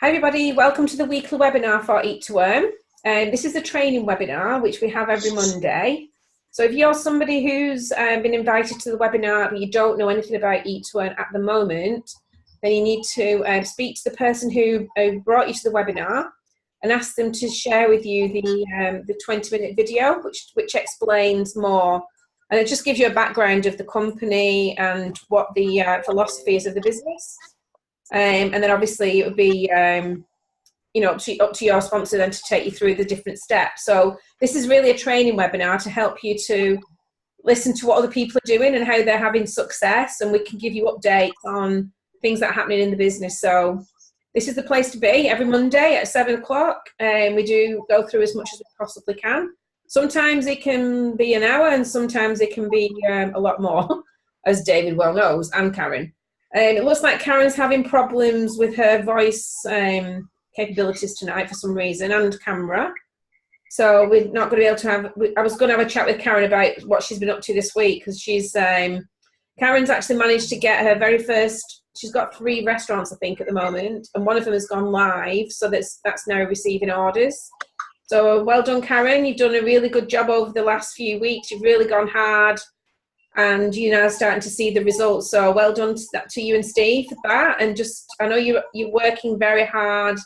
Hi everybody, welcome to the weekly webinar for Eat2earn. This is a training webinar which we have every Monday. So if you're somebody who's been invited to the webinar but you don't know anything about Eat2earn at the moment, then you need to speak to the person who brought you to the webinar and ask them to share with you the 20-minute video which explains more. And it just gives you a background of the company and what the philosophy is of the business. And then obviously it would be, up to your sponsor then to take you through the different steps. So this is really a training webinar to help you to listen to what other people are doing and how they're having success, and we can give you updates on things that are happening in the business. So this is the place to be every Monday at 7 o'clock, and we do go through as much as we possibly can. Sometimes it can be an hour and sometimes it can be a lot more, as David well knows, and Karen. It looks like Karen's having problems with her voice capabilities tonight for some reason, and camera. So we're not going to be able to have, I was going to have a chat with Karen about what she's been up to this week, because Karen's actually managed to get her very first, she's got 3 restaurants I think at the moment, and one of them has gone live, so that's now receiving orders. So well done, Karen, you've done a really good job over the last few weeks, you've really gone hard, and you're now starting to see the results. So well done to you and Steve for that. And just, I know you're working very hard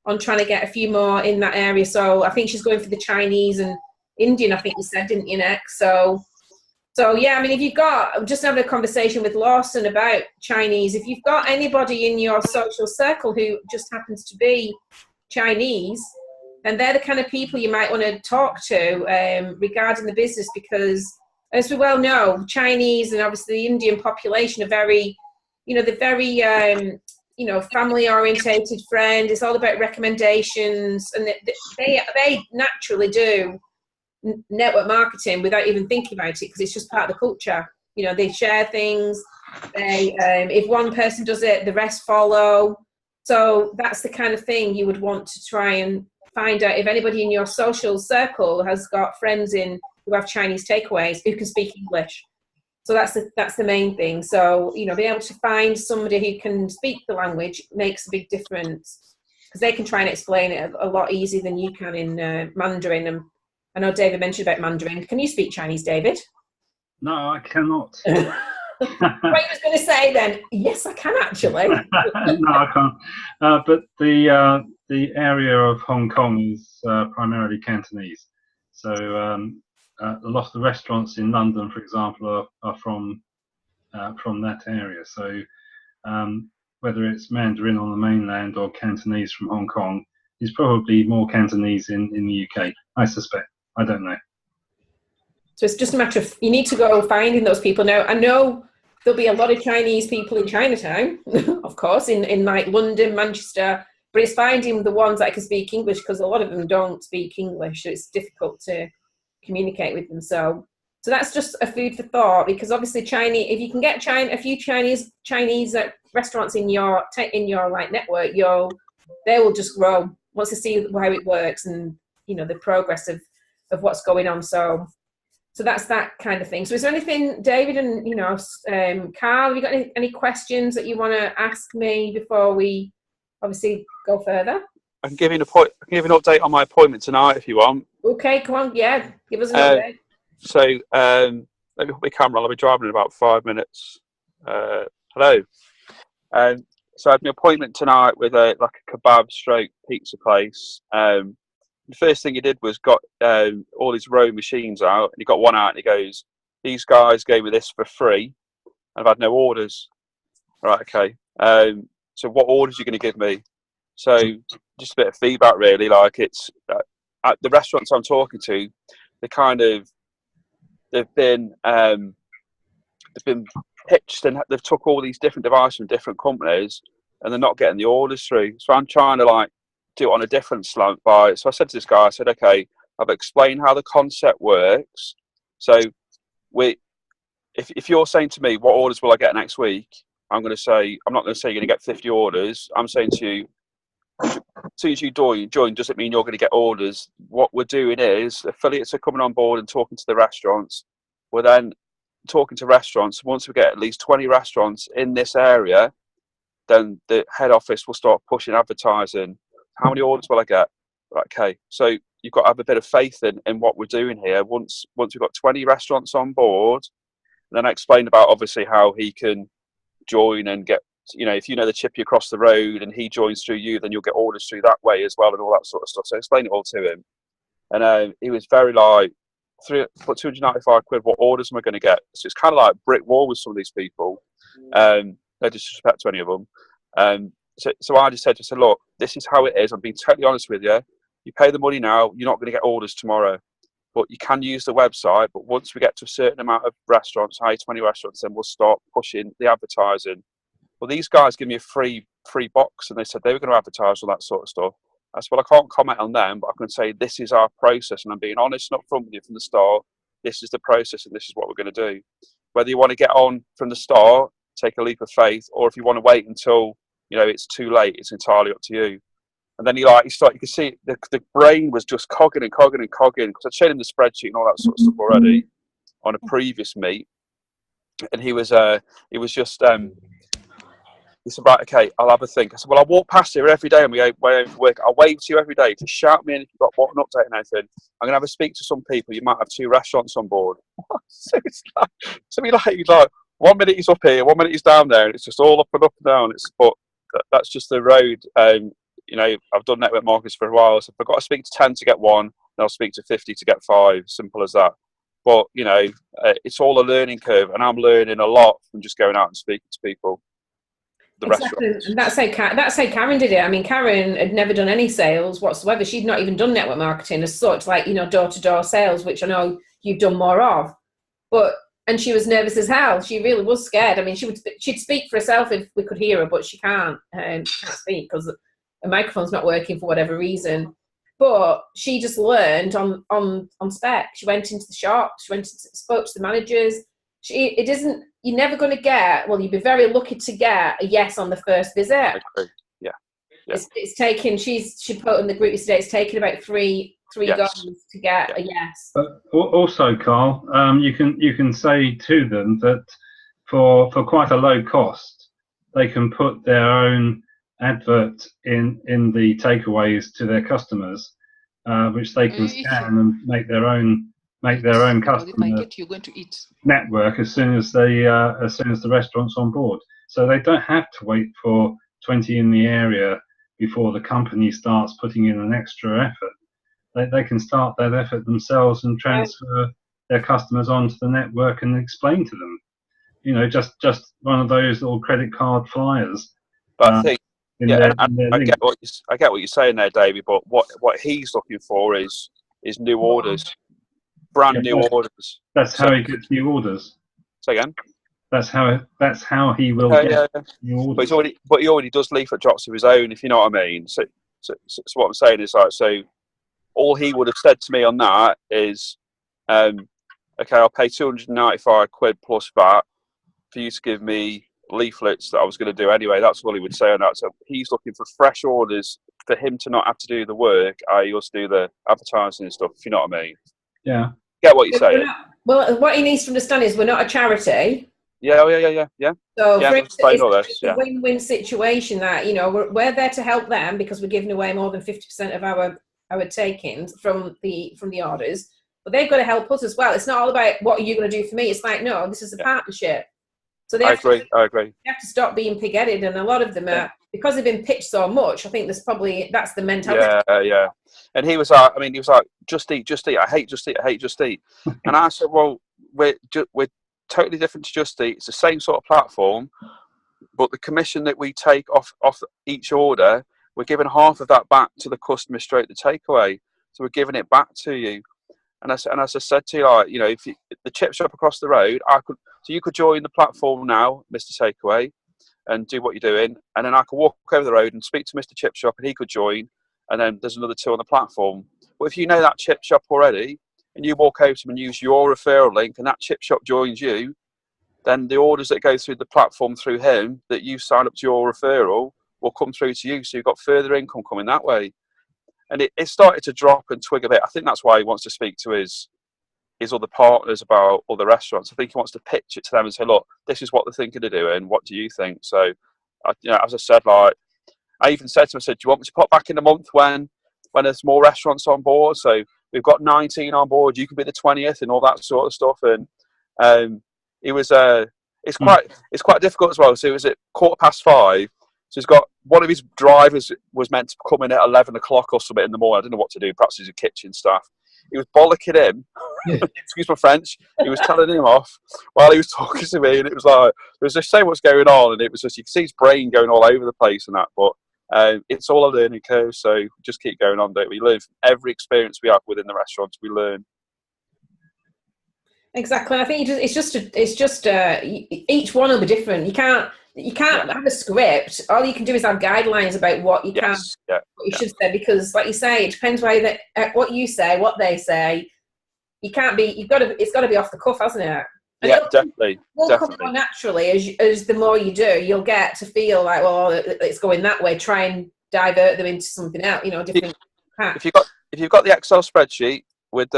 on trying to get a few more in that area. So I think she's going for the Chinese and Indian, I think you said, didn't you, next? So yeah, I mean, if you've got, I'm just having a conversation with Lawson about Chinese. If you've got anybody in your social circle who just happens to be Chinese, then they're the kind of people you might want to talk to regarding the business, because as we well know, Chinese and obviously the Indian population are very, they're very, family-orientated friend. It's all about recommendations, and they naturally do network marketing without even thinking about it, because it's just part of the culture. They share things. If one person does it, the rest follow. So that's the kind of thing you would want to try and find out if anybody in your social circle has got friends who have Chinese takeaways who can speak English. So that's the main thing. So, being able to find somebody who can speak the language makes a big difference, because they can try and explain it a lot easier than you can in Mandarin. And I know David mentioned about Mandarin. Can you speak Chinese, David? No, I cannot. What you was going to say then? Yes, I can actually. No, I can't. But the area of Hong Kong is primarily Cantonese. So a lot of the restaurants in London, for example, are from that area. So whether it's Mandarin on the mainland or Cantonese from Hong Kong, is probably more Cantonese in the UK, I suspect. I don't know. So it's just a matter of, you need to go finding those people. Now, I know there'll be a lot of Chinese people in Chinatown, of course, in like London, Manchester, but it's finding the ones that can speak English, because a lot of them don't speak English, so it's difficult to communicate with them. So that's just a food for thought, because obviously if you can get a few Chinese restaurants in your like network, they will just grow once they see how it works and the progress of what's going on. So that's that kind of thing. So is there anything, David and Carl, have you got any questions that you want to ask me before we obviously go further? I can give you an update on my appointment tonight if you want. Okay, come on, yeah, give us an update. So let me put my camera on. I'll be driving in about 5 minutes. Hello. So I had my appointment tonight with a kebab stroke pizza place. The first thing he did was got all his row machines out, and he got one out and he goes, "These guys gave me this for free, and I've had no orders." Right, okay. So what orders are you going to give me? So just a bit of feedback, really. Like, it's at the restaurants I'm talking to, they've been pitched, and they've took all these different devices from different companies, and they're not getting the orders through. So I'm trying to do it on a different slant so I said to this guy, I said, okay, I've explained how the concept works. So if you're saying to me, what orders will I get next week? I'm not going to say you're going to get 50 orders. I'm saying to you, as soon as you join, doesn't mean you're going to get orders. What we're doing is affiliates are coming on board and talking to the restaurants. We're then talking to restaurants. Once we get at least 20 restaurants in this area, then the head office will start pushing advertising. How many orders will I get? Right, okay, so you've got to have a bit of faith in what we're doing here. Once we've got 20 restaurants on board, and then I explained about obviously how he can join and get, if you know the chippy across the road and he joins through you, then you'll get orders through that way as well and all that sort of stuff. So I explained it all to him. And he was very like, for 295 quid, what orders am I going to get? So it's kind of like brick wall with some of these people. No disrespect to any of them. So I just said to him, look, this is how it is. I'm being totally honest with you. You pay the money now, you're not going to get orders tomorrow. But you can use the website. But once we get to a certain amount of restaurants, 20 restaurants, then we'll start pushing the advertising. Well, these guys give me a free box, and they said they were going to advertise all that sort of stuff. I said, well, I can't comment on them, but I can say this is our process, and I'm being honest and upfront with you from the start. This is the process, and this is what we're going to do. Whether you want to get on from the start, take a leap of faith, or if you want to wait until it's too late, it's entirely up to you. And then you can see the brain was just cogging because I'd shown him the spreadsheet and all that sort of stuff already on a previous meet, and he was just he said, right, okay, I'll have a think. I said, well, I walk past here every day on my way home from work. I'll wave to you every day. Just shout me in if you've got an update and anything. I'm going to have a speak to some people. You might have 2 restaurants on board. So it's like 1 minute he's up here, 1 minute he's down there, and it's just all up and down. But that's just the road. I've done network markets for a while. So if I've got to speak to 10 to get 1, then I'll speak to 50 to get 5. Simple as that. But, it's all a learning curve, and I'm learning a lot from just going out and speaking to people. Exactly. And that's how Karen did it. I mean, Karen had never done any sales whatsoever. She'd not even done network marketing as such, like, door-to-door sales, which I know you've done more of. And she was nervous as hell. She really was scared. I mean, she'd speak for herself if we could hear her, but she can't speak because the microphone's not working for whatever reason. But she just learned on spec. She went into the shop. Spoke to the managers. You're never going to get, well, you'd be very lucky to get a yes on the first visit. Yeah. It's taken, she put in the group yesterday, it's taken about three goes to get a yes. But also, Carl, you can say to them that for quite a low cost, they can put their own advert in the takeaways to their customers, which they can scan and make their own customer network as soon as the restaurant's on board. So they don't have to wait for 20 in the area before the company starts putting in an extra effort. They can start that effort themselves and transfer their customers onto the network and explain to them. Just one of those little credit card flyers. But I think, I get what you're saying there, David. But what he's looking for is new orders. Brand new orders. That's how he gets new orders. Say again. That's how he will get new orders. But he already does leaflet drops of his own, if you know what I mean. So what I'm saying is all he would have said to me on that is, okay, I'll pay 295 quid plus VAT for you to give me leaflets that I was going to do anyway. That's all he would say on that. So he's looking for fresh orders for him to not have to do the work. I also do the advertising and stuff, if you know what I mean. Yeah. Get what you're saying. Well, what he needs to understand is we're not a charity. Yeah. So it's a win-win situation that, we're there to help them because we're giving away more than 50% of our take-ins from the orders, but they've got to help us as well. It's not all about what are you going to do for me. It's like, no, this is a partnership. So I agree. They have to stop being pig-headed, and a lot of them are, because they've been pitched so much. I think that's the mentality. Yeah. And he was like, just eat. I hate just eat. And I said, well, we're totally different to Just Eat. It's the same sort of platform, but the commission that we take off each order, we're giving half of that back to the customer straight to takeaway. So we're giving it back to you. And as I said to you, if the chip shop across the road, you could join the platform now, Mr. Takeaway, and do what you're doing, and then I could walk over the road and speak to Mr. Chip Shop, and he could join, and then there's another 2 on the platform. But if you know that chip shop already, and you walk over to them and use your referral link, and that chip shop joins you, then the orders that go through the platform through him that you sign up to your referral will come through to you, so you've got further income coming that way. And it started to drop and twig a bit. I think that's why he wants to speak to his other partners about other restaurants. I think he wants to pitch it to them and say, look, this is what they're thinking of doing. What do you think? So as I said, like I even said to him, I said, do you want me to pop back in a month when there's more restaurants on board? So we've got 19 on board. You can be the 20th and all that sort of stuff. And it was it's quite difficult as well. So it was at 5:15. So he's got one of his drivers was meant to come in at 11 o'clock or something in the morning. I don't know what to do. Perhaps he's a kitchen staff. He was bollocking him. Excuse my French. He was telling him off while he was talking to me, and it was like there was just so much going on, and it was just you could see his brain going all over the place and that. But it's all a learning curve, so just keep going on. Don't we? Learn from every experience we have within the restaurants. We learn. Exactly. I think it's just each one will be different. You can't have a script. All you can do is have guidelines about what you can, what you should say, because like you say, it depends what you say, what they say. You can't be. It's got to be off the cuff, hasn't it? And Definitely. Will come more naturally as the more you do. You'll get to feel like, well, it's going that way. Try and divert them into something else. Different. If you've got the Excel spreadsheet with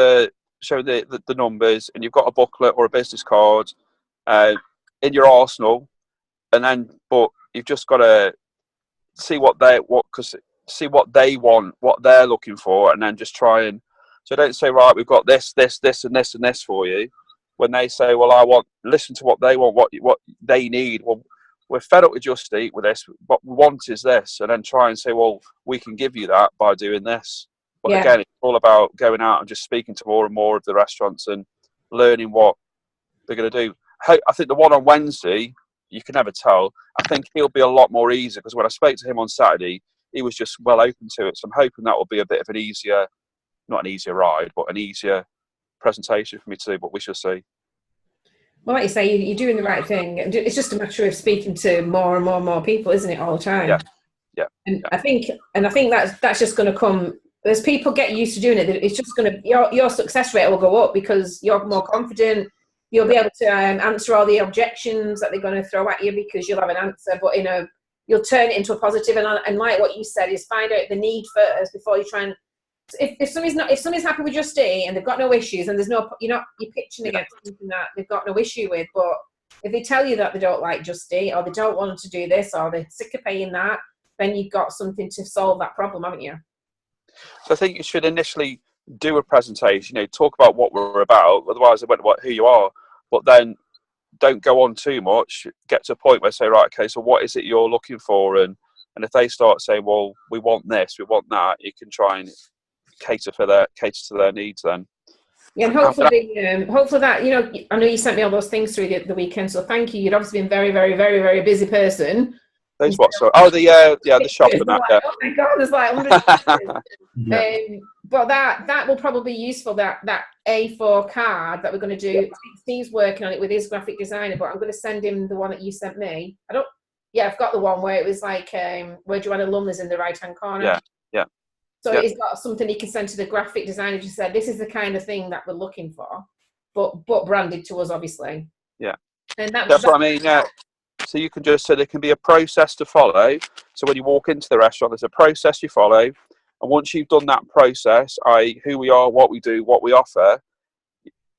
showing the numbers, and you've got a booklet or a business card in your arsenal, but you've just got to see what they want, what they're looking for, and then just try and. So don't say, right, we've got this, and this, and this for you. When they say, well, listen to what they want, what they need. Well, we're fed up with Just Eat with this. What we want is this, and then try and say, well, we can give you that by doing this. But again, it's all about going out and just speaking to more and more of the restaurants and learning what they're going to do. I think the one on Wednesday, you can never tell. I think he'll be a lot more easy because when I spoke to him on Saturday, he was just well open to it. So I'm hoping that will be a bit of an easier, not an easier ride, but an easier presentation for me to do. But we shall see. Well, like you say, you're doing the right thing. It's just a matter of speaking to more and more and more people, isn't it, all the time? Yeah. And I think that's just going to come as people get used to doing it. It's just going to your success rate will go up because you're more confident. You'll be able to answer all the objections that they're going to throw at you because you'll have an answer. But you'll turn it into a positive. And like what you said, is find out the need first before you try and. If somebody's happy with Just Eat and they've got no issues and you're pitching against something that they've got no issue with, but if they tell you that they don't like Just Eat or they don't want to do this or they're sick of paying that, then you've got something to solve that problem, haven't you? So I think you should initially do a presentation, talk about what we're about. Otherwise, they won't know who you are. But then don't go on too much. Get to a point where say, right, okay, so what is it you're looking for? And if they start saying, well, we want this, we want that, you can try and cater to their needs then. Yeah, and hopefully that, I know you sent me all those things through the weekend, so thank you. You'd obviously been very, very, very, very busy person. Those what? So the shop and that. Like, oh my God, there's like 100. But that will probably be useful. That A4 card that we're going to do. Steve's working on it with his graphic designer, but I'm going to send him the one that you sent me. I've got the one where it was like where Joanna Lumley's in the right hand corner. Yeah. So he's got something he can send to the graphic designer. Just said, this is the kind of thing that we're looking for, but branded to us, obviously. Yeah. And that's what I mean. Yeah. So you can just there can be a process to follow. So when you walk into the restaurant, there's a process you follow, and once you've done that process, who we are, what we do, what we offer,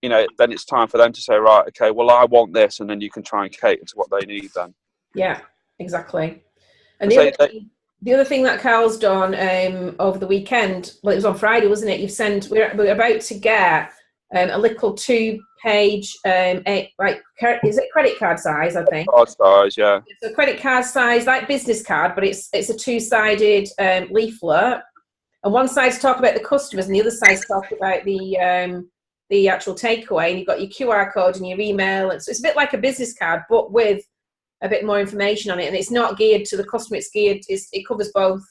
then it's time for them to say, right, okay, well, I want this, and then you can try and cater to what they need. Then. Yeah. Exactly. And the other thing that Carl's done over the weekend, well, it was on Friday, wasn't it? We're about to get a little 2-page, is it credit card size? I think. Card size, yeah. It's a credit card size, like business card, but it's a 2-sided leaflet, and one side's talk about the customers, and the other side's talk about the actual takeaway. And you've got your QR code and your email, and so it's a bit like a business card, but with a bit more information on it, and it's not geared to the customer. It covers both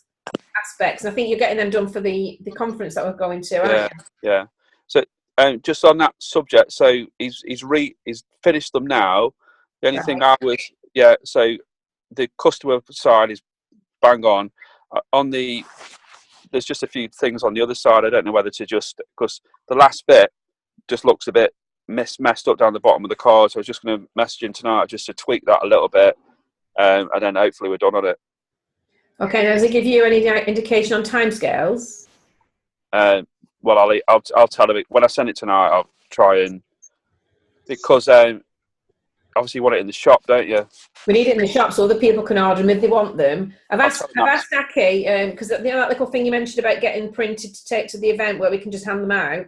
aspects, and I think you're getting them done for the conference that we're going to. Yeah. So just on that subject, so he's finished them now. The only thing so the customer side is bang on. There's just a few things on the other side. I don't know whether to because the last bit just looks a bit messed up down the bottom of the card, so I was just going to message him tonight just to tweak that a little bit, and then hopefully we're done on it. Okay, now does it give you any indication on timescales? Well, I'll tell him when I send it tonight. I'll try and because obviously you want it in the shop, don't you? We need it in the shop so other people can order them if they want them. I've asked Aki, because that little thing you mentioned about getting printed to take to the event where we can just hand them out,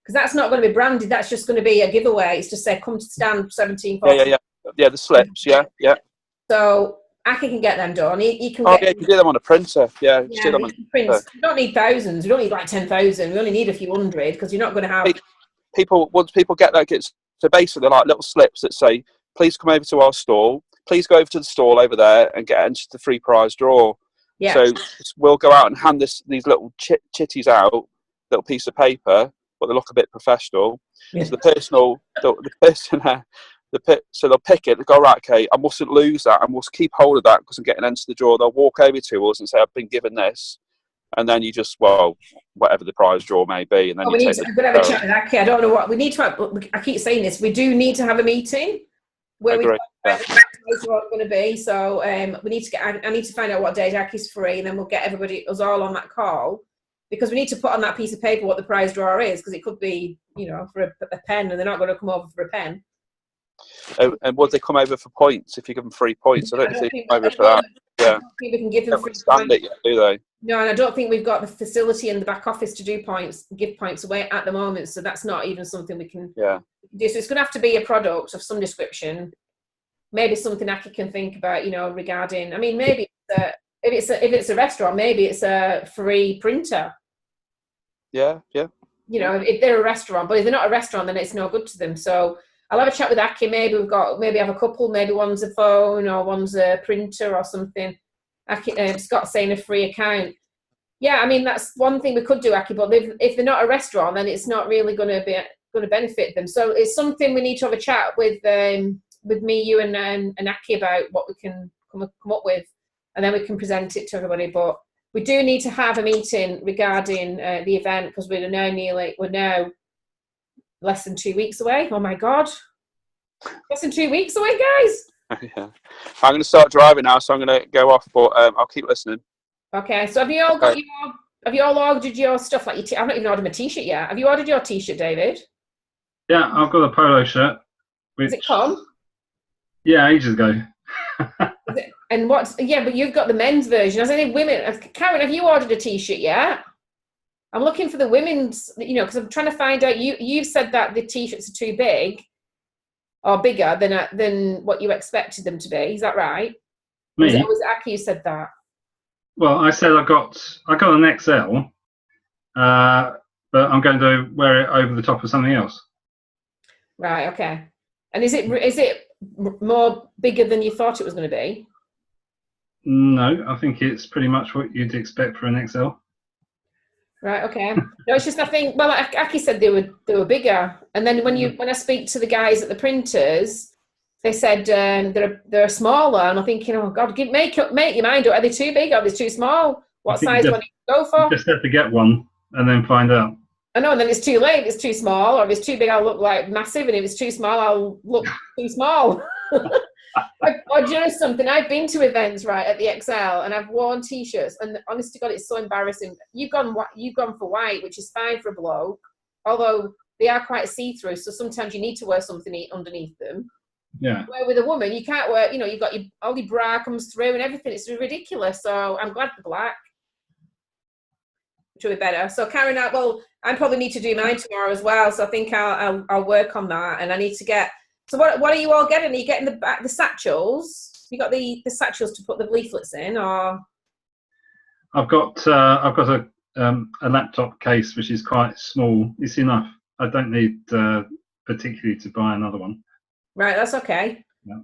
because that's not going to be branded. That's just going to be a giveaway. It's just say, come to stand 17. Yeah, the slips, yeah. So Aki can get them done. He can you can do them on a printer. Yeah, do them on a printer. We don't need thousands. We don't need like 10,000. We only need a few hundred, because you're not going to have... Once people get that, so basically they're like little slips that say, please come over to our stall. Please go over to the stall over there and get into the free prize draw. Yeah. So we'll go out and hand these little chitties out, little piece of paper, but they look a bit professional. Yeah. So so they'll pick it, they'll go, right, okay, I mustn't lose that, I must keep hold of that because I'm getting into the draw. They'll walk over to us and say, I've been given this. And then you just, whatever the prize draw may be. And then we're going to have a chat with Aki. I don't know what we need to have. I keep saying this. We do need to have a meeting where we what it's going to be. So we need to get. I need to find out what day Aki's free, and then we'll get us all on that call, because we need to put on that piece of paper what the prize draw is, because it could be, for a pen, and they're not going to come over for a pen. And would they come over for points if you give them 3 points? I don't think they come over for that. Yeah. I don't think we can give them 3 points. Yet, do they? No, and I don't think we've got the facility in the back office to give points away at the moment. So that's not even something we can do. So it's going to have to be a product of some description. Maybe something Aki can think about, regarding. I mean, maybe if it's a restaurant, maybe it's a free printer. Yeah. If they're a restaurant, but if they're not a restaurant, then it's no good to them. So I'll have a chat with Aki. Maybe have a couple. Maybe one's a phone or one's a printer or something. Scott's saying a free account. Yeah, I mean, that's one thing we could do, Aki. But if they're not a restaurant, then it's not really going to benefit them. So it's something we need to have a chat with me, you, and Aki about what we can come up with, and then we can present it to everybody. But we do need to have a meeting regarding the event, because we're now less than 2 weeks away. Oh my God. Less than 2 weeks away, guys. Yeah. I'm going to start driving now, so I'm going to go off, but I'll keep listening. Okay, so have you all ordered your stuff? Like I've not even ordered my t-shirt yet. Have you ordered your t-shirt, David? Yeah, I've got a polo shirt. Has it come? Yeah, ages ago. And but you've got the men's version. Has any women? Karen, have you ordered a t-shirt yet? I'm looking for the women's, because I'm trying to find out. You've said that the t-shirts are too big or bigger than what you expected them to be. Is that right? Me? Was it Aki who said that? Well, I said I got an XL, but I'm going to wear it over the top of something else. Right. Okay. And is it more bigger than you thought it was going to be? No, I think it's pretty much what you'd expect for an XL. Right. Okay. No, it's just I think. Well, Aki said they were bigger, and then when I speak to the guys at the printers, they said they're smaller, and I'm thinking, oh God, make your mind up. Are they too big? Are they too small? What size do I need to go for? You just have to get one and then find out. I know, and then it's too late. If it's too small, or if it's too big, I'll look like massive, and if it's too small, I'll look too small. Or do you know something? I've been to events at the XL, and I've worn t-shirts, and honest to God, it's so embarrassing. You've gone for white, which is fine for a bloke, although they are quite see-through. So sometimes you need to wear something underneath them. Yeah. Where with a woman, you can't wear. You've got all your bra comes through and everything. It's ridiculous. So I'm glad the black. Which will be better. So Karen, I probably need to do mine tomorrow as well. So I think I'll work on that, and I need to get. So what are you all getting? Are you getting the satchels? You got the satchels to put the leaflets in, or? I've got a laptop case which is quite small. It's enough. I don't need particularly to buy another one. Right, that's okay. Yeah.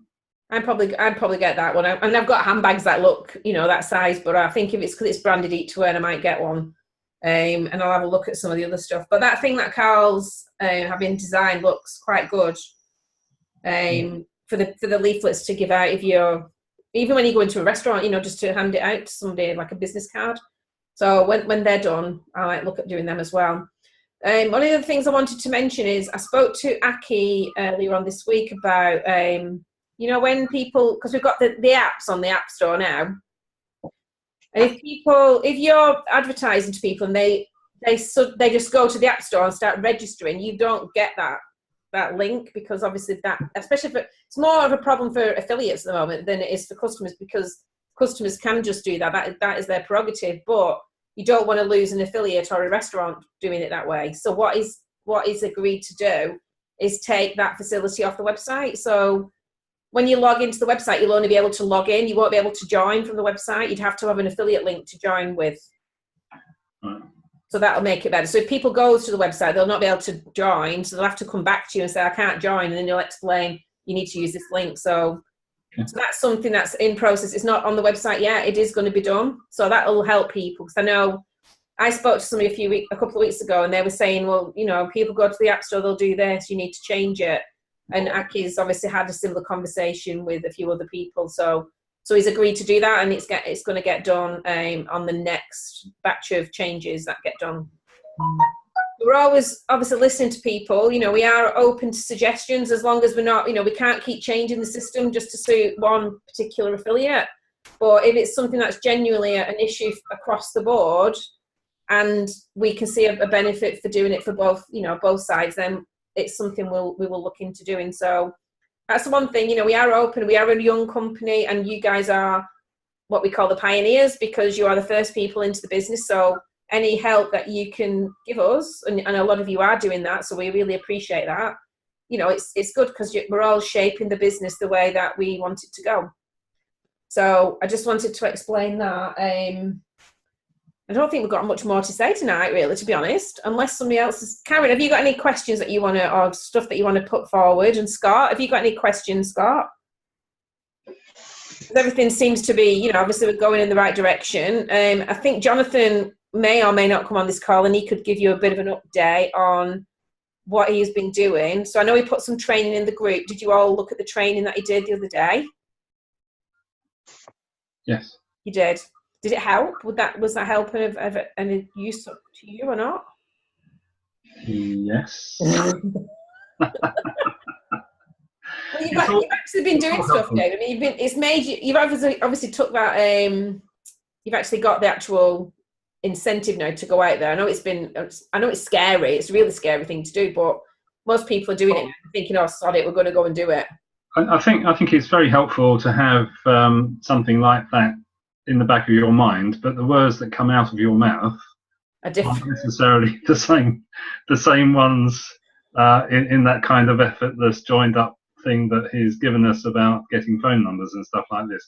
I'd probably get that one, and I've got handbags that look that size. But I think if it's because it's branded Eat2earn, I might get one, and I'll have a look at some of the other stuff. But that thing that Carl's having designed looks quite good. For the leaflets to give out even when you go into a restaurant, just to hand it out to somebody like a business card. So when they're done, I might look at doing them as well. One of the things I wanted to mention is I spoke to Aki earlier on this week about when people, because we've got the apps on the App Store now, and if you're advertising to people and they just go to the App Store and start registering, you don't get that. that link, because obviously that, especially for, it's more of a problem for affiliates at the moment than it is for customers, because customers can just do that. That is their prerogative, but you don't want to lose an affiliate or a restaurant doing it that way. So what is agreed to do is take that facility off the website. So when you log into the website, you'll only be able to log in. You won't be able to join from the website. You'd have to have an affiliate link to join with. So that'll make it better. So if people go to the website, they'll not be able to join. So they'll have to come back to you and say, I can't join. And then you'll explain, you need to use this link. So that's something that's in process. It's not on the website yet. It is going to be done. So that'll help people. Because I know I spoke to somebody a couple of weeks ago, and they were saying, well, you know, people go to the App Store, they'll do this. You need to change it. And Aki's obviously had a similar conversation with a few other people. So he's agreed to do that, and it's going to get done on the next batch of changes that get done. We're always obviously listening to people. You know, we are open to suggestions, as long as we're not, you know, we can't keep changing the system just to suit one particular affiliate. But if it's something that's genuinely an issue across the board, and we can see a benefit for doing it for both, you know, both sides, then it's something we will look into doing. So that's the one thing, you know, we are open, we are a young company, and you guys are what we call the pioneers, because you are the first people into the business. So any help that you can give us, and a lot of you are doing that, so we really appreciate that. You know, it's good, because we're all shaping the business the way that we want it to go. So I just wanted to explain that. I don't think we've got much more to say tonight, really, to be honest, unless somebody else is... Karen, have you got any questions that you want to, or stuff that you want to put forward? And Scott, have you got any questions, Scott? Everything seems to be, you know, obviously we're going in the right direction. I think Jonathan may or may not come on this call, and he could give you a bit of an update on what he's been doing. So I know he put some training in the group. Did you all look at the training that he did the other day? Yes. You did. Did it help? Was that help of any use to you or not? Yes. Well, you've actually been doing stuff, Dave. I mean, it's made you. You've obviously took that. You've actually got the actual incentive now to go out there. I know it's scary. It's a really scary thing to do, but most people are doing it thinking, "Oh, sod it, we're going to go and do it." I think it's very helpful to have something like that in the back of your mind, but the words that come out of your mouth are different. Aren't necessarily the same ones in that kind of effortless joined up thing that he's given us about getting phone numbers and stuff like this.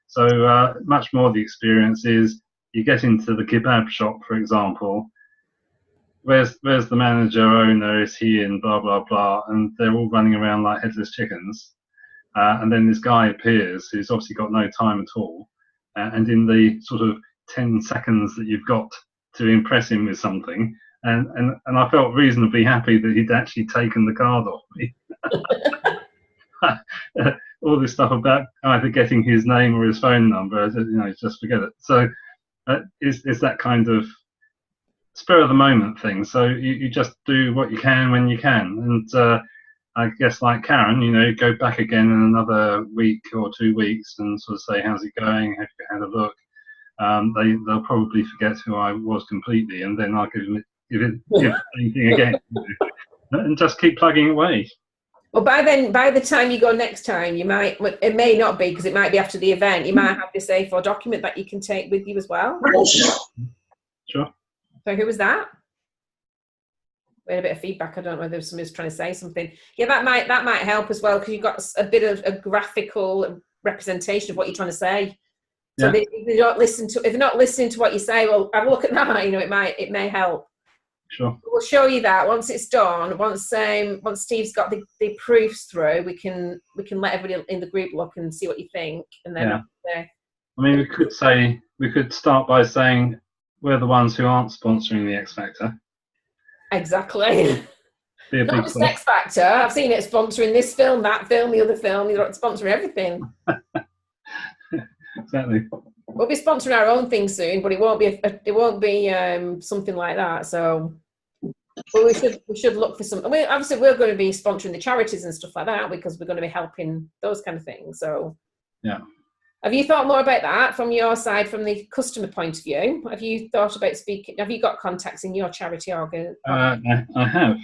So much more the experience is, you get into the kebab shop, for example, where's the manager, owner, is he in, blah blah blah, and they're all running around like headless chickens, and then this guy appears who's obviously got no time at all, and in the sort of 10 seconds that you've got to impress him with something, and I felt reasonably happy that he'd actually taken the card off me. All this stuff about either getting his name or his phone number, you know, just forget it. So it's that kind of spur of the moment thing. So you just do what you can when you can, and I guess like Karen, you know, go back again in another week or 2 weeks and sort of say, how's it going? Have you had a look? They'll probably forget who I was completely, and then I'll give the same thing again, and just keep plugging away. Well, by the time you go next time, you might, it may not be, because it might be after the event, you might have this A4 document that you can take with you as well. Sure. So who was that? We had a bit of feedback. I don't know whether somebody's trying to say something. Yeah, that might help as well, because you've got a bit of a graphical representation of what you're trying to say. So if they're not listening to what you say, well, have a look at that. You know, it may help. Sure. We'll show you that once it's done. Once Steve's got the proofs through, we can let everybody in the group look and see what you think, and then. I mean, we could start by saying we're the ones who aren't sponsoring the X Factor. Exactly. Not just X Factor. I've seen it sponsoring this film, that film, the other film. You're sponsoring everything. Exactly. We'll be sponsoring our own thing soon, but it won't be something like that. So, well, we should look for some. I mean, obviously, we're going to be sponsoring the charities and stuff like that, because we're going to be helping those kind of things. So, yeah. Have you thought more about that from your side, from the customer point of view? Have you thought about speaking? Have you got contacts in your charity organ? I have,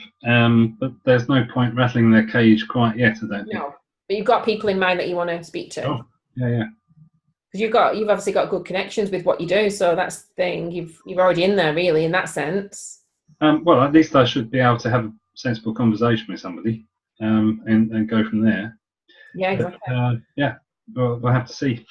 but there's no point rattling their cage quite yet, I don't think. No, but you've got people in mind that you want to speak to. Oh, yeah. Because you've obviously got good connections with what you do, so that's the thing. You're already in there, really, in that sense. Well, at least I should be able to have a sensible conversation with somebody, and go from there. Yeah, exactly. But, yeah, we'll have to see.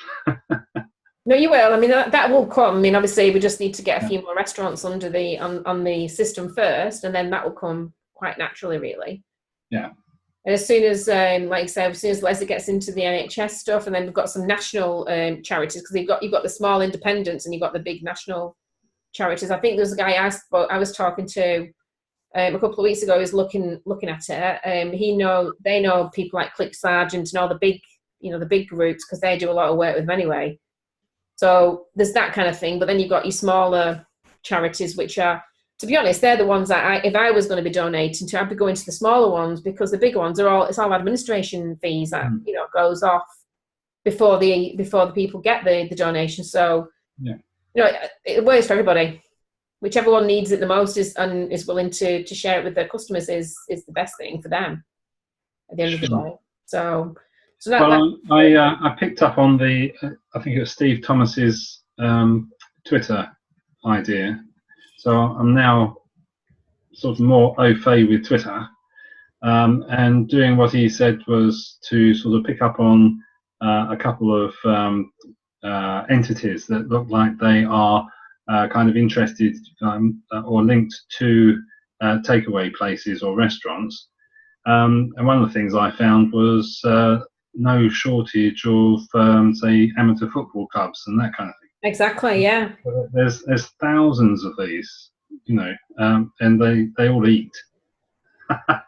No, you will. I mean, that will come. I mean, obviously, we just need to get a few more restaurants under the on the system first, and then that will come quite naturally, really. Yeah. And as soon as, like you say, as soon as Leslie gets into the NHS stuff, and then we've got some national charities, because you've got the small independents and you've got the big national charities. I think there's a guy I was talking to a couple of weeks ago who's looking at it. They know people like Click Sergeant and all the big groups, because they do a lot of work with them anyway. So there's that kind of thing. But then you've got your smaller charities, which are, to be honest, they're the ones that if I was going to be donating to, I'd be going to the smaller ones, because the bigger ones it's all administration fees that goes off before the people get the donation. So it works for everybody. Whichever one needs it the most is willing to share it with their customers is the best thing for them at the end of the day. So I picked up on I think it was Steve Thomas's Twitter idea. So I'm now sort of more au fait with Twitter, and doing what he said was to sort of pick up on a couple of entities that look like they are kind of interested or linked to takeaway places or restaurants. And one of the things I found was no shortage of, say, amateur football clubs and that kind of thing. Exactly, yeah. There's thousands of these, and they all eat.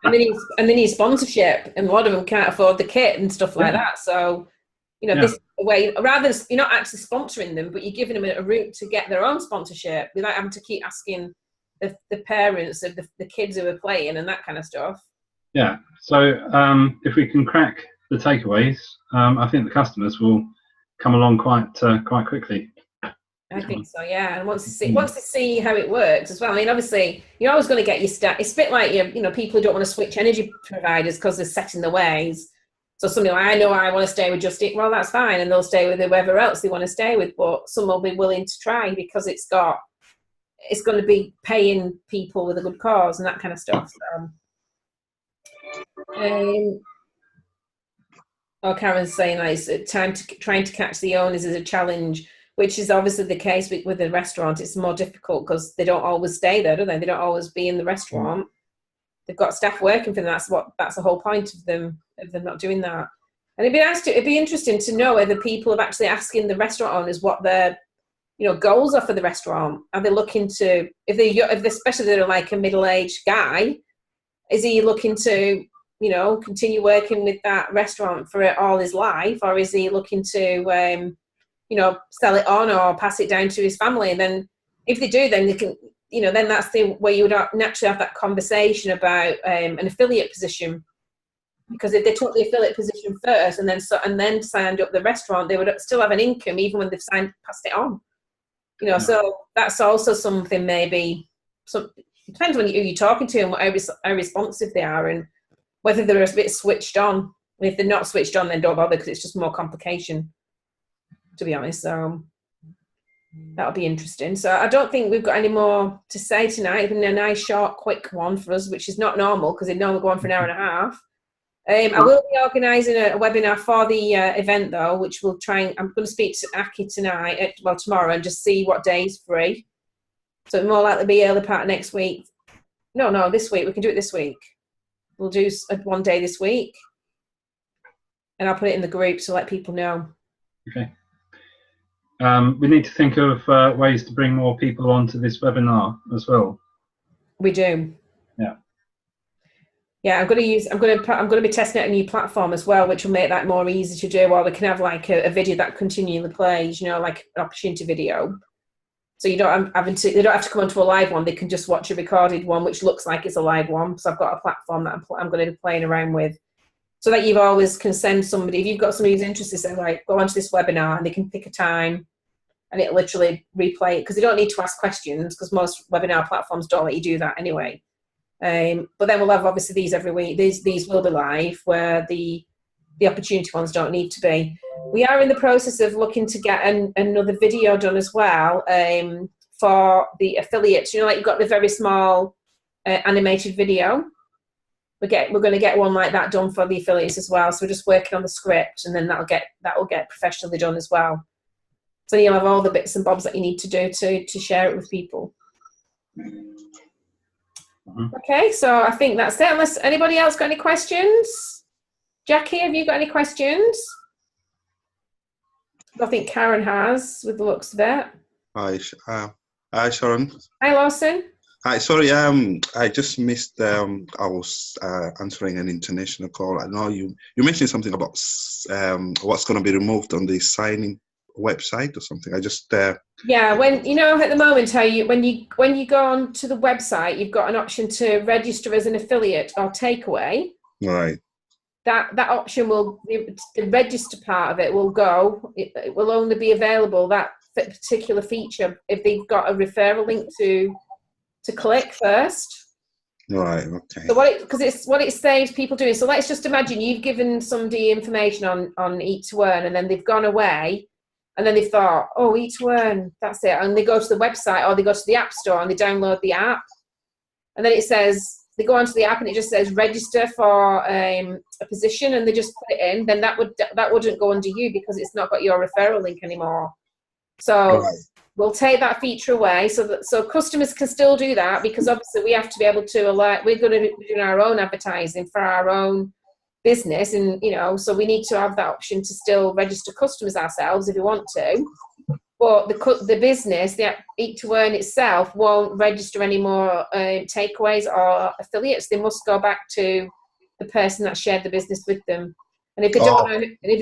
and they need sponsorship, and a lot of them can't afford the kit and stuff like that. So, this way, rather than you're not actually sponsoring them, but you're giving them a route to get their own sponsorship without having to keep asking the parents of the kids who are playing and that kind of stuff. Yeah. So if we can crack the takeaways, I think the customers will come along quite quickly. I think so, yeah. And once they see how it works as well. I mean, obviously, you're always going to get your staff. It's a bit like people who don't want to switch energy providers because they're set in their ways. So somebody like, I know I want to stay with Just Eat. Well, that's fine, and they'll stay with whoever else they want to stay with. But some will be willing to try because it's going to be paying people with a good cause and that kind of stuff. So, Karen's saying it's trying to catch the owners is a challenge, which is obviously the case with the restaurant. It's more difficult because they don't always stay there, do they? They don't always be in the restaurant. They've got staff working for them. That's the whole point of them not doing that. And it'd be interesting to know whether people are actually asking the restaurant owners what their goals are for the restaurant. Are they looking to, if especially they're like a middle-aged guy, is he looking to continue working with that restaurant for all his life, or is he looking to sell it on or pass it down to his family? And then if they do, then they can, then that's the way you would naturally have that conversation about an affiliate position. Because if they took the affiliate position first and then signed up the restaurant, they would still have an income even when they've passed it on. So that's also something maybe. So it depends on who you're talking to and how responsive they are and whether they're a bit switched on. And if they're not switched on, then don't bother because it's just more complication, to be honest. So that'll be interesting. So I don't think we've got any more to say tonight. It's been a nice, short, quick one for us, which is not normal because they normally go on for an hour and a half. I will be organising a webinar for the event, though, which we'll try and... I'm going to speak to Aki tomorrow, and just see what day is free. So it's more likely to be early part of next week. No, this week. We can do it this week. We'll do one day this week. And I'll put it in the group to let people know. Okay. We need to think of ways to bring more people onto this webinar as well. We do. Yeah. Yeah, I'm going to be testing out a new platform as well, which will make that more easy to do. Or we can have like a video that continually plays, like an opportunity video. So they don't have to come onto a live one. They can just watch a recorded one, which looks like it's a live one. So I've got a platform that I'm going to be playing around with so that you've always can send somebody, if you've got somebody who's interested, say like, go onto this webinar, and they can pick a time and it'll literally replay it, because they don't need to ask questions, because most webinar platforms don't let you do that anyway. But then we'll have obviously these every week. These will be live, where the opportunity ones don't need to be. We are in the process of looking to get another video done as well, for the affiliates. You know, like you've got the very small animated video. We're going to get one like that done for the affiliates as well. So we're just working on the script, and then that will get professionally done as well. So you'll have all the bits and bobs that you need to do to share it with people. Okay, so I think that's it. Unless anybody else got any questions? Jackie, have you got any questions? I think Karen has, with the looks of it. Hi, Sharon. Hi, Lawson. Hi, sorry, I just missed, I was answering an international call. I know you mentioned something about what's going to be removed on the signing website or something. I just yeah, when you know, at the moment, when you go on to the website, you've got an option to register as an affiliate or takeaway. Right. That option will, the register part of it will go. It will only be available, that particular feature, if they've got a referral link to click first. Right. Okay. So because it's what it saves people doing. So let's just imagine you've given somebody information on Eat2earn, and then they've gone away. And then they've thought, oh, Eat2earn, that's it. And they go to the website, or they go to the App Store and they download the app. And then it says, they go onto the app and it just says register for a position, and they just put it in. Then that wouldn't go under you, because it's not got your referral link anymore. So we'll take that feature away, so customers can still do that, because obviously we have to be able to alert. We're going to be doing our own advertising for our own business, and you know, so we need to have that option to still register customers ourselves if we want to. But the business, the Eat2earn itself, won't register any more takeaways or affiliates. They must go back to the person that shared the business with them. And if they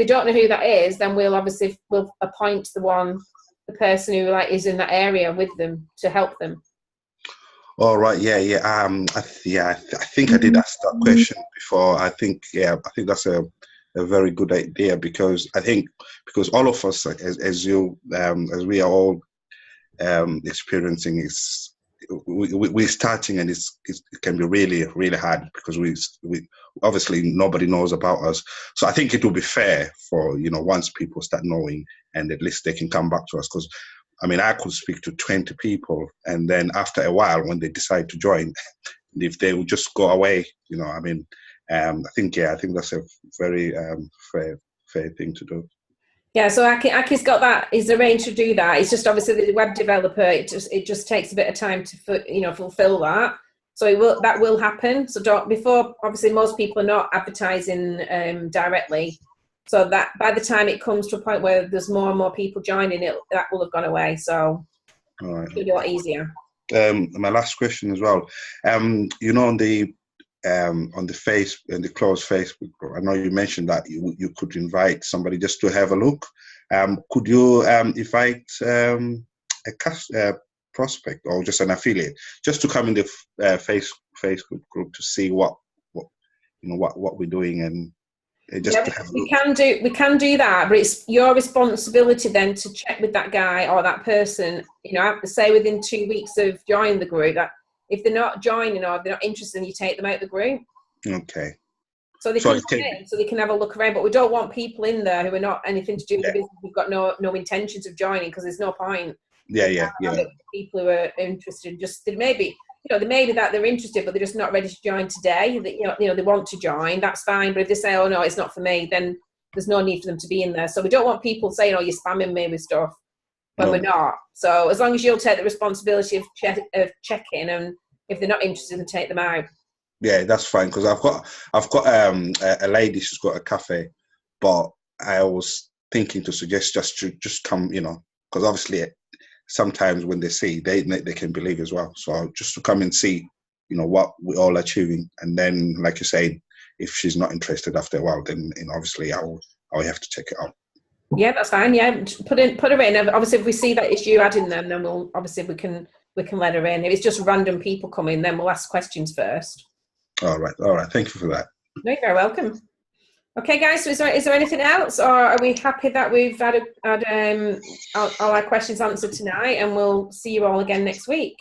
don't know who that is, then we'll appoint the person who is in that area with them to help them. All right. Yeah. I think I did ask that question before. I think that's a very good idea, because all of us, as we are all experiencing, we're starting, and it can be really, really hard, because we obviously nobody knows about us. So I think it will be fair for, once people start knowing, and at least they can come back to us, because I could speak to 20 people, and then after a while, when they decide to join, if they would just go away, I think that's a very fair thing to do. Yeah, so Aki's got that. He's arranged to do that. It's just obviously the web developer. It just takes a bit of time to fulfill that. So that will happen. So obviously most people are not advertising directly. So that by the time it comes to a point where there's more and more people joining, that will have gone away. So it'll be a lot easier. My last question as well. On the closed Facebook group, I know you mentioned that you could invite somebody just to have a look. Could you invite a prospect or just an affiliate just to come in the Facebook group to see what we're doing, and just to have a look? We can do that, but it's your responsibility then to check with that guy or that person. Say within 2 weeks of joining the group, that if they're not joining or they're not interested, you take them out of the group. Okay. So they can come in, so they can have a look around. But we don't want people in there who are not anything to do with the business. We've got no intentions of joining, because there's no point. Yeah. People who are interested, they may be that they're interested, but they're just not ready to join today. They want to join. That's fine. But if they say, "Oh no, it's not for me," then there's no need for them to be in there. So we don't want people saying, "Oh, you're spamming me with stuff," when we're not. So as long as you'll take the responsibility of checking, and if they're not interested, then take them out. Yeah, that's fine, because I've got a lady. She's got a cafe, but I was thinking to suggest just come, because obviously sometimes when they see, they can believe as well. So just to come and see, what we're all achieving, and then, like you say, if she's not interested after a while, then obviously I'll have to check it out. Yeah, that's fine. Yeah, put her in. Obviously, if we see that it's you adding them, then we can let her in. If it's just random people coming, then we'll ask questions first. All right. Thank you for that. No, you're very welcome. Okay, guys, so is there anything else, or are we happy that we've had all our questions answered tonight, and we'll see you all again next week?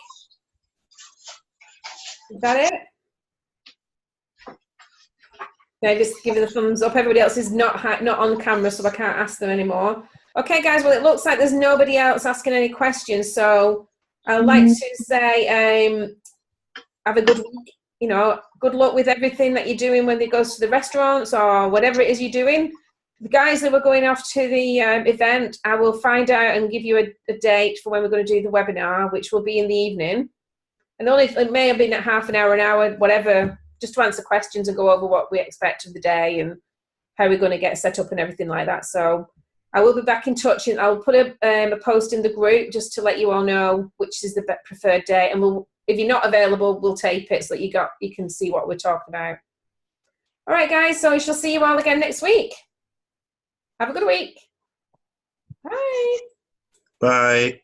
Is that it? Yeah, just give it a thumbs up. Everybody else is not on camera, so I can't ask them anymore. Okay, guys, well, it looks like there's nobody else asking any questions, so I'd like to say have a good week. You know, good luck with everything that you're doing when it goes to the restaurants or whatever it is you're doing. The guys that were going off to the event, I will find out and give you a date for when we're going to do the webinar, which will be in the evening. And it may have been at half an hour, whatever, just to answer questions and go over what we expect of the day and how we're going to get set up and everything like that. So I will be back in touch, and I'll put a post in the group just to let you all know which is the preferred day, and if you're not available, we'll tape it so that you can see what we're talking about. All right, guys, so we shall see you all again next week. Have a good week. Bye. Bye.